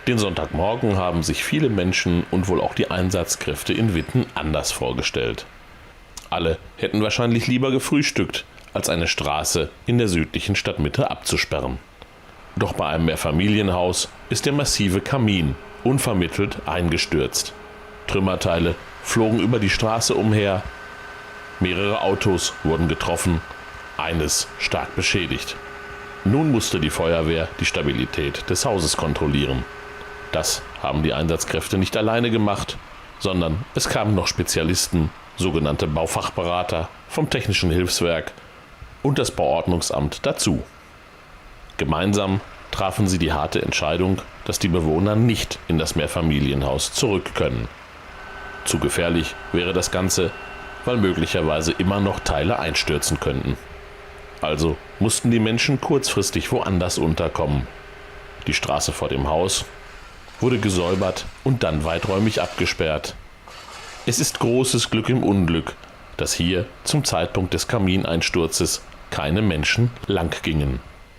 Den Sonntagmorgen haben sich viele Menschen und wohl auch die Einsatzkräfte in Witten anders vorgestellt. Alle hätten wahrscheinlich lieber gefrühstückt, als eine Straße in der südlichen Stadtmitte abzusperren. Doch bei einem Mehrfamilienhaus ist der massive Kamin unvermittelt eingestürzt. Trümmerteile flogen über die Straße umher. Mehrere Autos wurden getroffen, eines stark beschädigt. Nun musste die Feuerwehr die Stabilität des Hauses kontrollieren. Das haben die Einsatzkräfte nicht alleine gemacht, sondern es kamen noch Spezialisten, sogenannte Baufachberater vom Technischen Hilfswerk und das Bauordnungsamt dazu. Gemeinsam trafen sie die harte Entscheidung, dass die Bewohner nicht in das Mehrfamilienhaus zurück können. Zu gefährlich wäre das Ganze, weil möglicherweise immer noch Teile einstürzen könnten. Also mussten die Menschen kurzfristig woanders unterkommen. Die Straße vor dem Haus wurde gesäubert und dann weiträumig abgesperrt. Es ist großes Glück im Unglück, dass hier zum Zeitpunkt des Kamineinsturzes keine Menschen lang gingen.